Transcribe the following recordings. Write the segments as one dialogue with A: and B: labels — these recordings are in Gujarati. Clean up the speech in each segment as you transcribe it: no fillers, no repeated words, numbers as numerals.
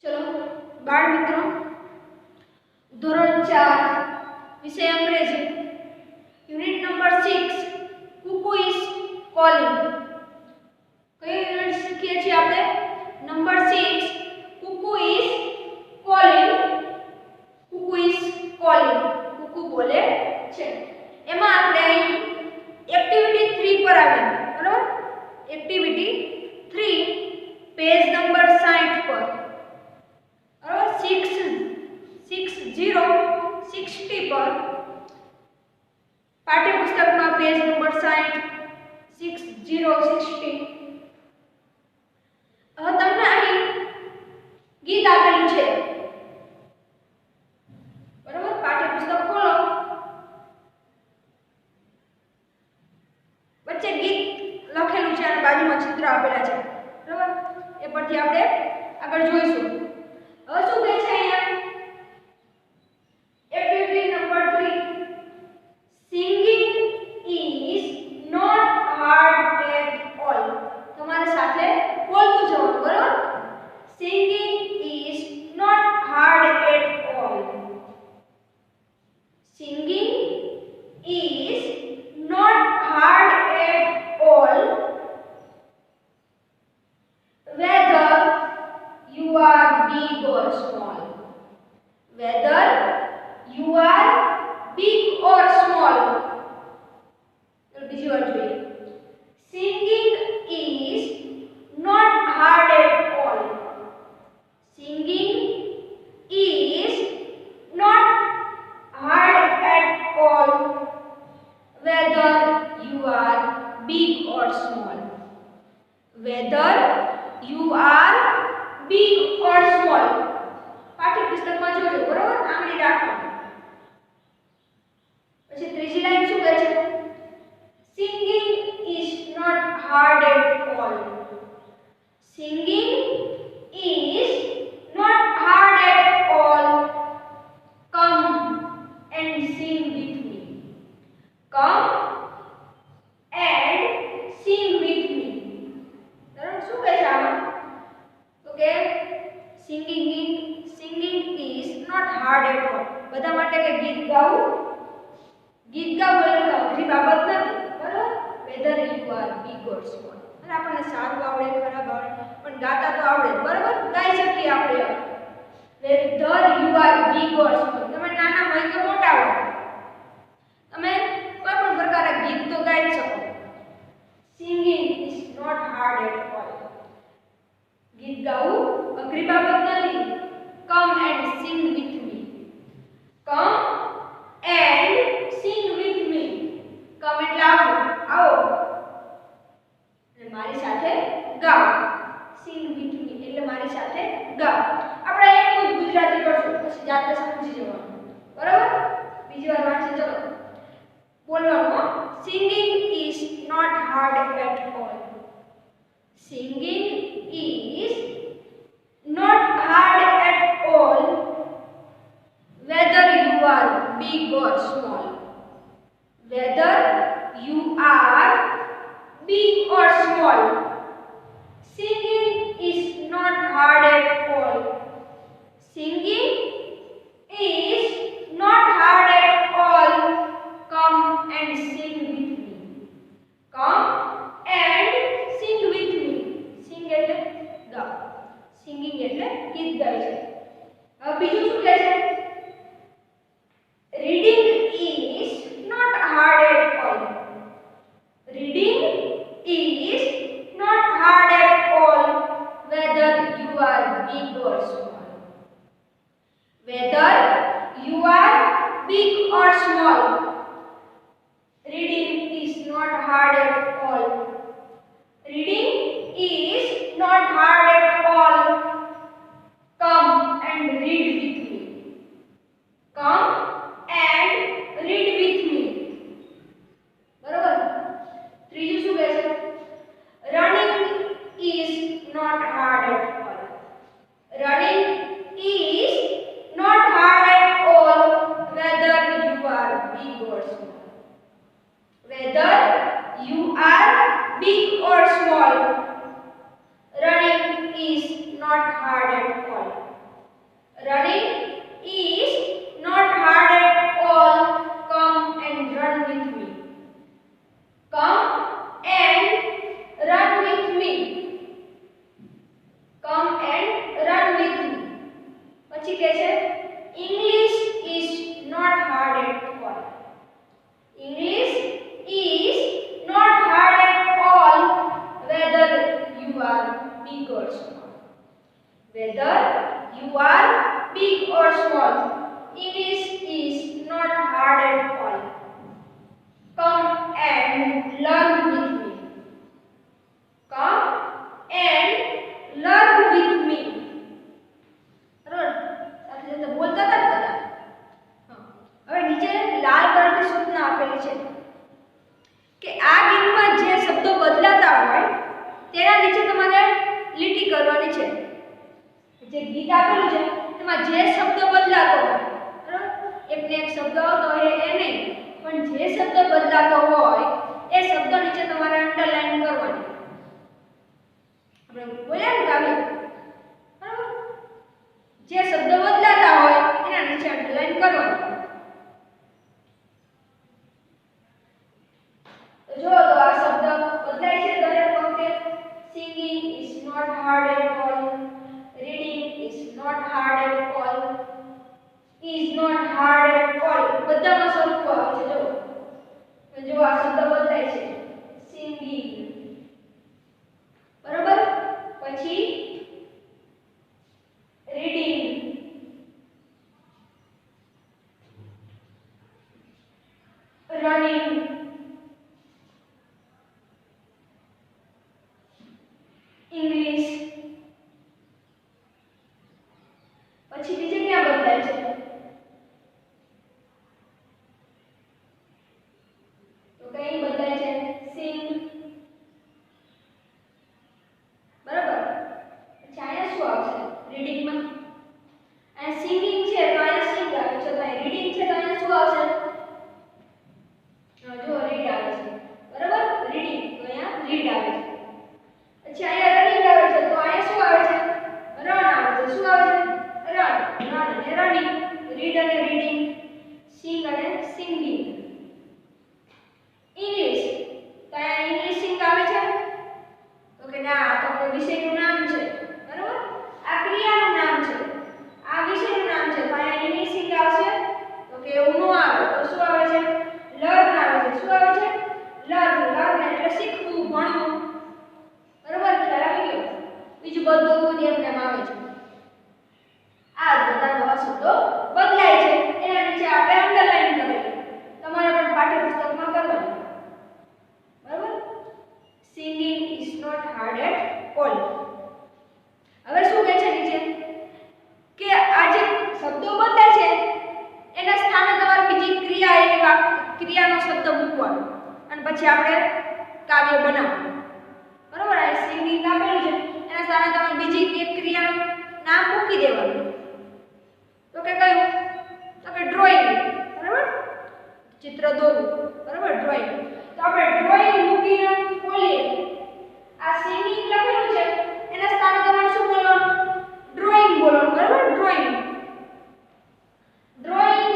A: चलो बाळ मित्रों, धोरण 4 विषय Angreji, unit number 6 cuckoo is calling. कई यूनिट सीखीए छे आपणे? Number 6 cuckoo is calling. Cuckoo is calling, cuckoo बोले छे। एमा आपणे અહીં एक्टिविटी 3 पर आव्या, बराबर? एक्टिविटी 3 पेज नंबर 60 पर, बराबर? 60 पर पाठ्यपुस्तक में पेज नंबर 60 60 તમને અહીં ગીત આપેલું છે, બરાબર? પાઠ્યપુસ્તક ખોલો, વચ્ચે ગીત લખેલું છે અને બાજુમાં ચિત્ર આપેલા છે, બરાબર? એ પરથી આપણે આગળ જોઈશું। હવે શું કહે છે અહીંયા? Activity number 3 singing is not hard at all. તમારે સાથે બોલતું જવાનું, બરાબર? Singing is not hard at all. Singing is not hard at all whether you are big or small। whether you are big or small। तो બીજી વાર જોઈએ। Singing is not hard at all। Singing is not hard at all whether you are big or small। whether you are big or small। પાઠ્યપુસ્તકમાં જોજો, બરાબર? આંગળી રાખો। પછી ત્રીજી લાઈન શું કહે છે? Singing is not hard at all। Singing is not hard at all। Come and sing with me। Come and sing with me। બરાબર? શું કહે છે આમાં? તો કે singing is not hard at all। બધા માટે કે ગીત ગાવું એટલે અઘરી બાબત નથી, બરાબર? whether you are big or small। અને આપણને સારું આવડે ખરાબ આવડે પણ ગાતા તો આવડે, બરાબર? ગાઈ શકીએ આપણે। whether you are big or small, તમે નાના હોય કે મોટા હોય, તમે કોઈ પણ પ્રકારે ગીત તો ગાઈ શકો। singing is not hard at all। ગીત ગાવું અઘરી બાબત નથી। come and sing with me। come and sing with me। come એટલે આવો, આવો અને મારી સાથે ગાઓ। sing with me એટલે મારી સાથે ગાઓ। આપણે એકનું ગુજરાતી કરશું, પછી જાતે સમજી જવાનું, બરાબર? બીજી વાર વાંચી ચલો, બોલવાનું। singing is not hard at all। singing is not hard at all whether you are big or small। whether you are big or small। singing is not hard at all। singing is not hard at all। come and sing with me। come and sing with me। sing એટલે ગાઓ, singing એટલે ગીત ગાય છે। હવે બીજું શું કહે છે? reading is not hard at all। reading is not hard at all whether you are big or small। whether you are big or small। reading is not hard at all। reading is not hard at all। come and read with me। come and read with me। બરોબર? ત્રીજું શું કહે છે? running is not hard at all। running is not hard at all whether you are big or small। whether you are big or small। running is not hard at all। Running is not hard at all. Come and run with me. Come and run with me. Come and run with me. પછી કહે છે English is not hard at all. English is not hard at all, whether you are big or small. Whether you are big or small, English is not hard at all. Come and learn with me. Come and learn with me. બરાબર સાથે સાથે બોલતા હતા ને બધા. હવે નીચે લાલ કલરની સૂચના આપેલી છે કે આ ગીતમાં જે શબ્દો બદલાતા હોય તેના નીચે તમારે લીટી કરવાની છે. જે ગીત આપેલું છે એમાં જે શબ્દ બદલાતો હોય બરાબર એકને એક શબ્દ આવતો હોય એ નહીં પણ જે શબ્દ બદલાતો હોય એ શબ્દ નીચે તમારે અંડરલાઈન કરવાની. આપણે બોલ્યા ને કાવ્ય બરાબર જે શબ્દ બદલાતા હોય એના નીચે અંડરલાઈન કરવાની. તો જો તો આ શબ્દ બદલાય છે દરેક વખતે. Singing is not hard at all. Reading is not hard at all. Is not hard at all બધામાં સરખું આવે છે. જો આ શબ્દ બદલાય છે સિંગિંગ બરાબર પછી રીડિંગ રનિંગ ઇંગ્લિશ પછી બીજે ક્યાં બદલાય છે તો કઈ બદલાય છે સિંગ બરાબર પછી અહીંયા શું આવશે રીડિંગમાં અહીંયા સિંગિંગ છે તો અહીંયા સિંગ આવે છે તો અહીંયા રીડિંગ છે તો અહીંયા શું આવશે જો રીડ આવે છે બરાબર રીડિંગ તો અહીંયા રીડ આવે છે. પછી અહીંયા રનિંગ આવે છે તો અહીંયા શું આવે છે રન આવે છે. શું આવે છે રન રન અને રનિંગ રીડ અને રીડિંગ સિંગ અને સિંગિંગ. ઇંગ્લિશ તો અહીંયા ઇંગ્લિશ સિંગ આવે છે તો કે ના આ તો કોઈ વિષયનું નામ છે બરાબર આ ક્રિયાનું નામ છે આ વિષયનું નામ છે તો અહીંયા ઇંગ્લિશ સિંગ આવશે તો કે એવું ન આવે તો શું આવે છે લર્ન આવે છે. શું આવે છે લર્ન લર્ન એટલે શીખવું ભણવું બરાબર ખ્યાલ આવી ગયો. બીજું બધું એમને આવે છે. આ બધા નવા શબ્દો બદલાય છે એના નીચે આપણે અંડરલાઈન કરેલી તમારે પણ પાઠ્યપુસ્તકમાં કરવાની બરાબર. Singing is not hard at all. હવે શું કહે છે નીચે કે આ જે શબ્દો બદલાય છે એના સ્થાને તમારે બીજી ક્રિયા એવી ક્રિયાનો શબ્દ મૂકવાનો અને પછી આપણે કાવ્ય બનાવવાનું બરાબર. આ સિંગિંગ આપેલું છે એના સ્થાને તમારે બીજી એક ક્રિયાનું નામ મૂકી દેવાનું. તો કે કયું તો કે ડ્રોઈંગ બરાબર ચિત્ર દોરવું બરાબર ડ્રોઈંગ. તો આપણે ડ્રોઈંગ મૂકીને બોલીએ આ સિંગિંગ લખેલું છે એના સ્થાને તમારે શું બોલવાનું ડ્રોઈંગ બોલવાનું બરાબર drawing. Drawing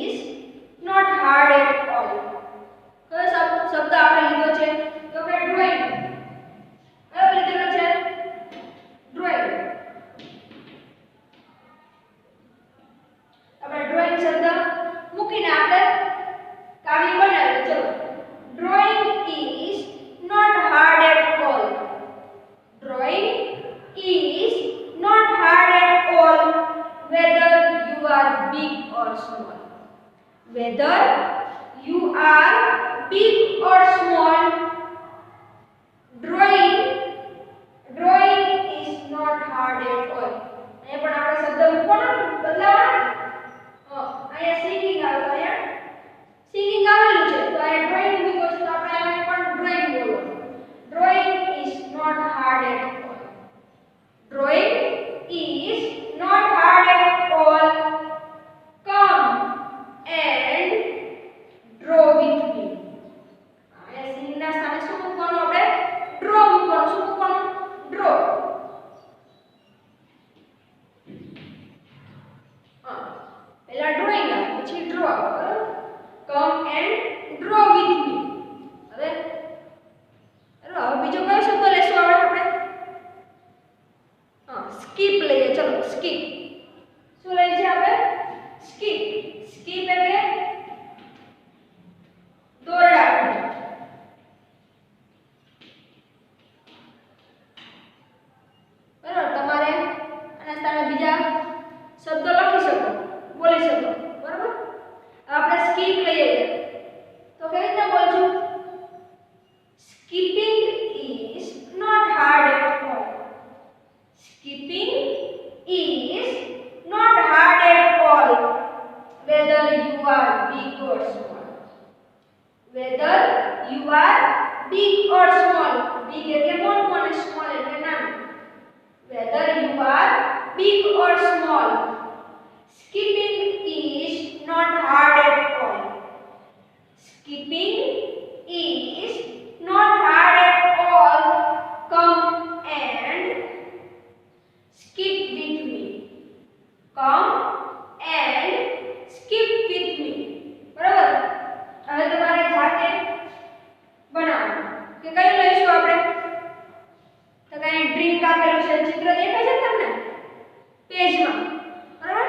A: is not hard at all. કયો શબ્દ આપણે લીધો છે તો કે ડ્રોઈંગ કયો લીધેલો છે ડ્રોઈંગ. આપણે ડ્રોઈંગ શબ્દ મૂકીને આપણે કાવ્ય બનાવીએ. ચલો drawing is not hard at all. Drawing is not hard at all, whether you are big or small. Whether you are big or small, drawing is not hard at all. અહીંયા પણ આપણે શબ્દ મૂકવાનો બદલાવાનો. અહીંયા સિંગિંગ આવે તો અહીંયા સિંગિંગ આવેલું છે તો અહીંયા ડ્રોઈંગ મૂક્યો છે તો આપણે અહીંયા પણ ડ્રોઈંગ બોલવાનું. Drawing is not hard at all. Drawing is not hard at all. Come and draw with me. અહીંયા સિંગના સ્થાને શું મૂકવાનું આપણે ડ્રો મૂકવાનું. you are big or small. Big એટલે મોટું અને small એટલે નાનું. Whether you are big or small, skipping is not hard at all. Skipping is not hard at all. Come and skip with me. Come and skip with me. બરાબર? હવે તમારે જાતે બનાવવાનું કે કયું લઈશું આપણે? તો કઈ ડ્રિંક આપેલું છે, ચિત્ર દેખાય છે તમને પેજમાં, બરાબર?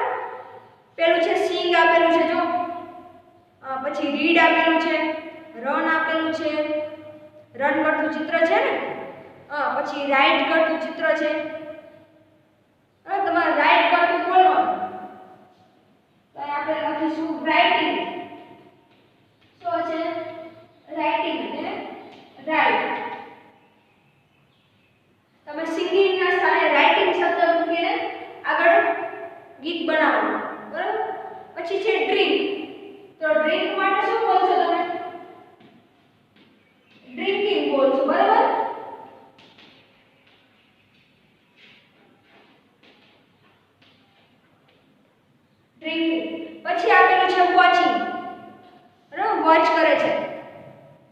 A: પેલું છે સિંગ આપેલું છે, જો પછી રીડ આપેલું છે, રન આપેલું છે, રન કરતું ચિત્ર છે ને, પછી રાઇટ કરતું ચિત્ર છે. હવે તમારે રાઇટ કરતું બોલવાનું, તો આપણે લખીશું રાઇટિંગ. શું છે? રાઇટિંગ અને રાઇટ. તમે સિંગિંગ ના સ્થાને રાઇટિંગ શબ્દ મૂકીને આગળ ગીત બનાવવાનું, બરાબર? પછી છે ડ્રિંક. તો ડ્રિંક માટે શું બોલશો તમે? ડ્રિંકિંગ બોલશો, બરાબર? ડ્રિંકિંગ. પછી આપેલું છે વોચિંગ. બરાબર? વોચ કરે છે.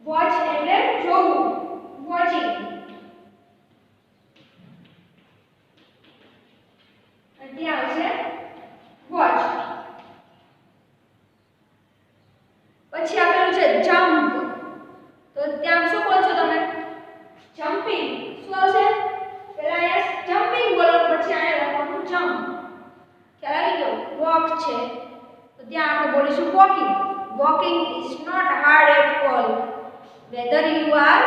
A: વોચ એટલે જોવું. વોચિંગ. ત્યાં આવશે વોચ. પછી આપેલું છે જમ્પ. તો ત્યાં શું બોલશો તમે? જમ્પિંગ. શું આવશે? પહેલા અહીંયા જમ્પિંગ બોલો, પછી અહીંયા લખવાનું જમ્પ. ખ્યાલ આવી ગયો? વોક છે તો ત્યાં આપણે બોલીશું walking. Walking is not hard at all. Whether you are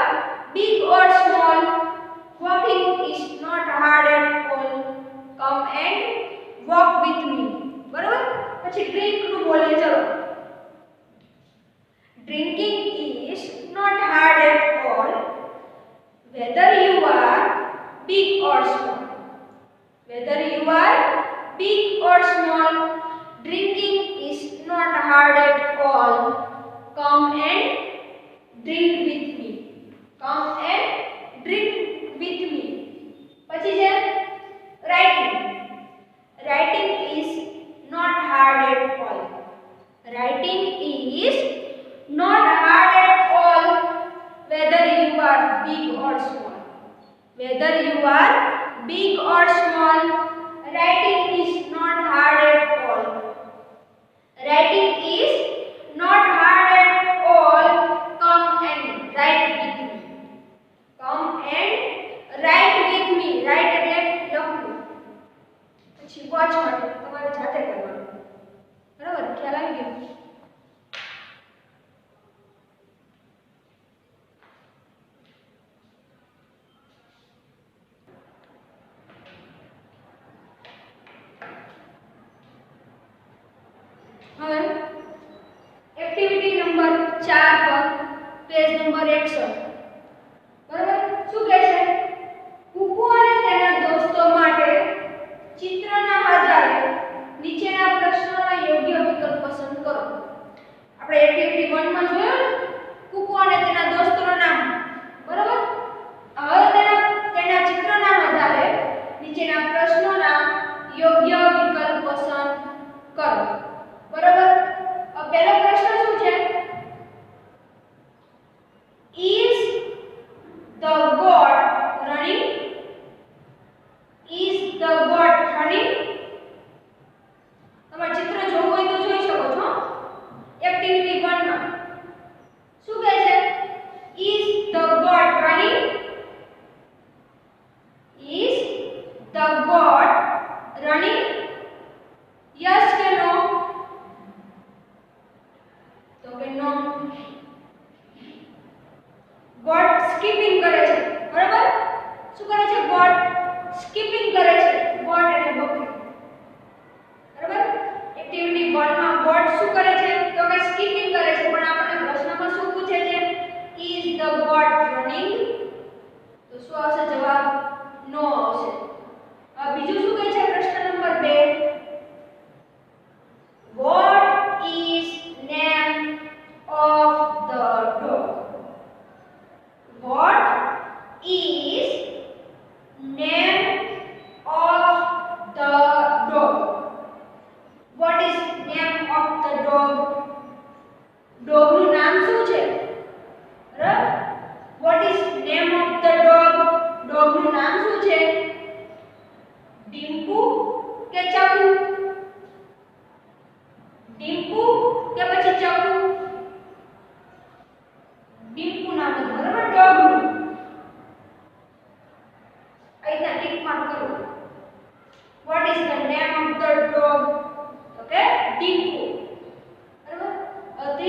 A: big or small, walking is not hard at all. Come and walk with me. બરાબર? પછી ડ્રિંક નું બોલીએ. ચલો. Drinking is not hard at all, whether you are big or small. Whether you are big or small, drinking is not hard at all. Come and drink with me. Come and drink with me. પછી છે writing. Writing is not hard at all. Writing is not hard at all, whether you are big or small. Whether you are big or small, writing is not hard at all. Writing is not hard at all. Come and write with me. Come and write with me. Write એટલે લખવું. પછી વોચ માટે તમારે જાતે કરવાનું, બરાબર? ખ્યાલ આવી ગયો? હવે એક્ટિવિટી નંબર 4 પર પેજ નંબર 61. બરાબર? શું કહે છે? કુકુ અને તેના દોસ્તો માટે ચિત્રના આધારે નીચેના પ્રશ્નોના યોગ્ય વિકલ્પ પસંદ કરો. આપણે એક્ટિવિટી 1 માં જોયું ને, કુકુ અને તેના દોસ્તોનું નામ, બરાબર? હવે તેના ચિત્રના આધારે નીચેના પ્રશ્નોના યોગ્ય વિકલ્પ પસંદ કરો. બરાબર? પહેલો પ્રશ્ન શું છે? Is the goat running? Is the goat running? તમારે ચિત્ર જોવું હોય તો જોઈ શકો છો. એક્ટિવિટી 1 માં શું કહે છે? Is the goat running? Is the goat running? Yes કે no? તો કે નો. ગોટ સ્કીપિંગ કરે છે, બરાબર? શું કરે છે? ગોટ સ્કીપિંગ કરે છે. ગોટ એટલે બકરી, બરાબર? એક્ટિવિટી 1 માં ગોટ શું કરે છે? તો કે સ્કીપિંગ કરે છે. પણ આપણને પ્રશ્નમાં શું પૂછે છે? Is the goat running? તો શું આવશે જવાબ? નો આવશે. બીજું શું કહે છે? પ્રશ્ન number 2. What is name of the dog?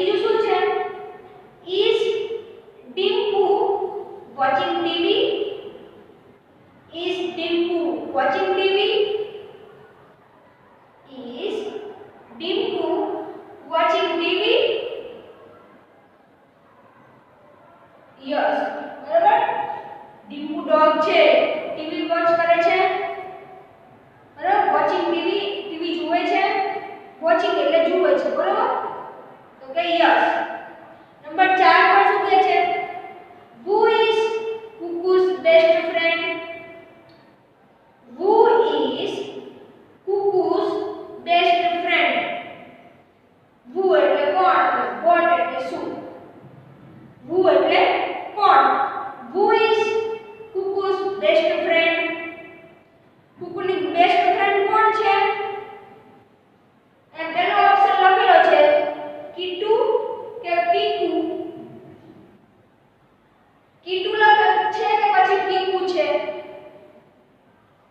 A: બીજું શું છે? Is Dimpu watching TV? Is Dimpu watching TV? Is Dimpu watching TV? Yes. બરાબર. Dimpu dog છે ટીવી વોચ કરે છે. બરાબર. વોચિંગ ટીવી જુએ છે. વોચિંગ એટલે જુએ છે. બરાબર. તો કે યસ. નંબર 4 પર શું કહે છે? Who is Cuckoo's best friend? Who is Cuckoo's best friend? Who એટલે કોણ? What એટલે શું? Who એટલે કોણ? Who is Cuckoo's best friend? કુકુની બેસ્ટ ફ્રેન્ડ કોણ છે? એ પહેલો ઓપ્શન લખેલો છે કીટુ કે પીકુ. કીટુ લખેલ છે કે પછી પીકુ છે?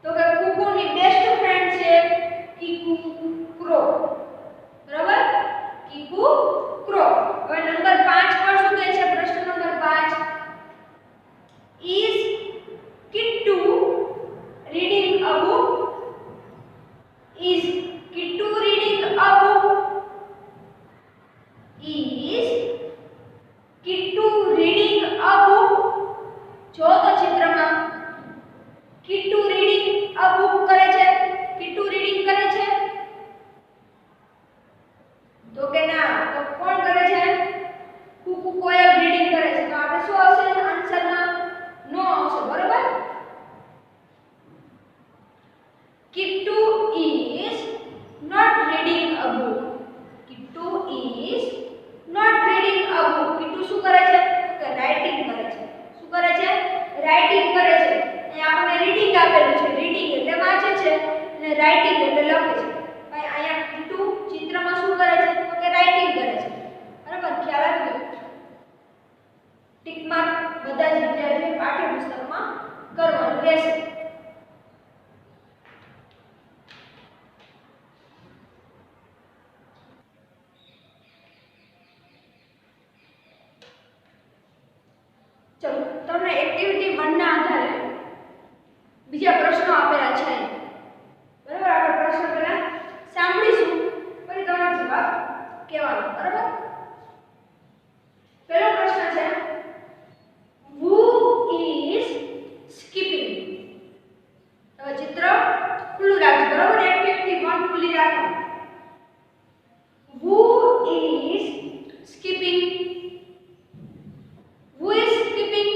A: તો કે કુકુની બેસ્ટ ફ્રેન્ડ છે કીકુ ક્રો. બરાબર? કીકુ ક્રો. હવે નંબર 5 પર શું કહે છે? પ્રશ્ન number 5. Is Kittu reading a book? Is Kittu reading a book? Is Kittu reading a book? જો તો ચિત્રમાં Kittu reading a book કરે છે. Kittu reading કરે છે? તો કે ના. તો કોણ કરે છે? કુકુ કોયલ રીડિંગ કરે છે. તો આપણે શું આવશે આન્સરમાં? નો આવશે. બરાબર? Kittu is not reading a book. Kittu is not reading a book. Kittu શું કરે છે? કે રાઇટિંગ કરે છે. શું કરે છે? રાઇટિંગ કરે છે. અહીં આપણને રીડિંગ આપેલું છે. રીડિંગ એટલે વાંચે છે અને રાઇટિંગ એટલે લખે છે. ભાઈ અહીંયા Kittu ચિત્રમાં શું કરે છે? તો કે રાઇટિંગ કરે છે. બરાબર? ખ્યાલ આવ્યો? ટિક માર્ક બધા જ વિદ્યાર્થીઓ પાઠ્યપુસ્તકમાં કરવાનું રહેશે. ચલો તમને એક્ટિવિટી 1 ના આધારે બીજા પ્રશ્નો આપેલા છે. બરાબર? આપણે પ્રશ્ન પહેલા સાંભળીશું પછી તમારો જવાબ કહેવાનો. બરાબર? પહેલો પ્રશ્ન છે Who is skipping? હવે ચિત્ર ખુલ્લું રાખજો. બરાબર? એક્ટિવિટી 1 ખુલ્લી રાખો. Who is skipping? Who is skipping?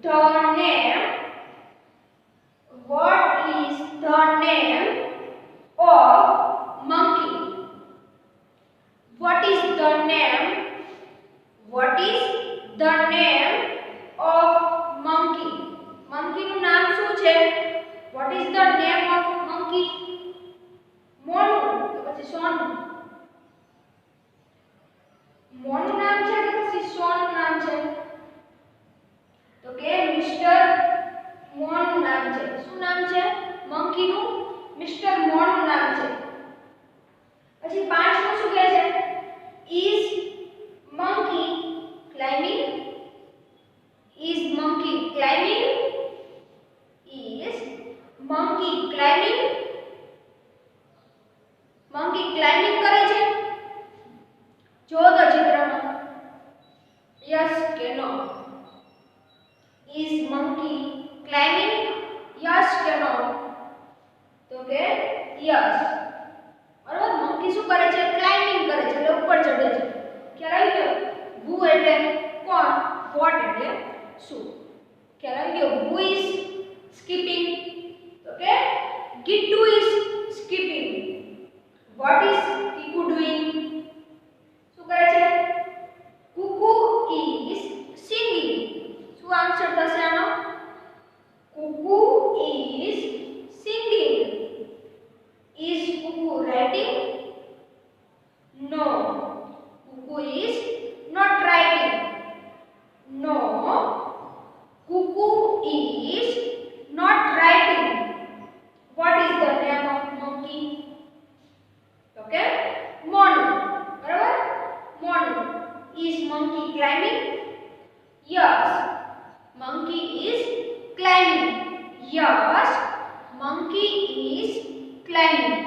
A: the name? What is the name of monkey? What is the name? What is the name of monkey? Monkey નું નામ શું છે? What is the name of monkey? Monu તો પછી સોનુ. મોનુ નામ છે કે પછી સોનુ નામ છે? તો કે મિસ્ટર મોનુ નામ છે. શું નામ છે? મંકી નું મિસ્ટર મોનુ નામ છે. પછી પાંચમું શું કહે છે? Is monkey climbing? Is monkey climbing? Is monkey climbing? Monkey climbing કરે છે? જો તો ચિત્રમાં. Yes કે no? Is monkey climbing? Yes કે no? તો કે yes. બરાબર. મંકી શું કરે છે? ક્લાઇમ્બિંગ કરે છે, એટલે ઉપર ચડે છે. ખ્યાલ આવી ગયો? who એટલે કોણ? what એટલે શું? ખ્યાલ આવી ગયો? who is skipping? તો કે Gittu is skipping. what is Kiku doing? શું કરે છે? Kuku is singing. શું આન્સર થશે આનો? Kuku is singing. Is Kuku writing? No. Kuku is not writing. No. Kuku is not writing. What is the name of monkey? Okay? Monu. બરાબર? Monu. Is monkey climbing? Yes. Monkey is climbing. Yes. Monkey is climbing.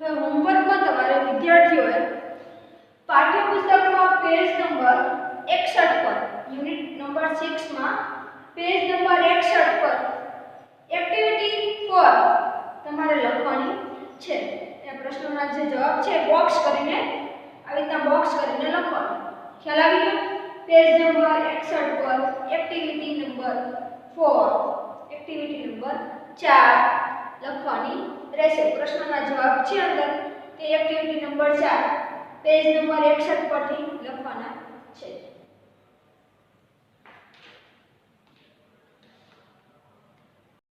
A: હવે હોમવર્કમાં તમારે વિદ્યાર્થીઓએ પાઠ્યપુસ્તકમાં પેજ નંબર 61 પર યુનિટ નંબર 6 માં પેજ નંબર 61 પર એક્ટિવિટી 4 તમારે લખવાની છે. એ પ્રશ્નોના જે જવાબ છે બોક્સ કરીને આવી રીતના બોક્સ કરીને લખવાનું. ખ્યાલ આવી ગયો? પેજ નંબર 61 પર એક્ટિવિટી નંબર 4 એક્ટિવિટી નંબર 4 લખવાની રહેશે. પ્રશ્નના જવાબ છે અંદર તે એક્ટિવિટી નંબર 4 પેજ નંબર 61 પરથી લખવાના છે.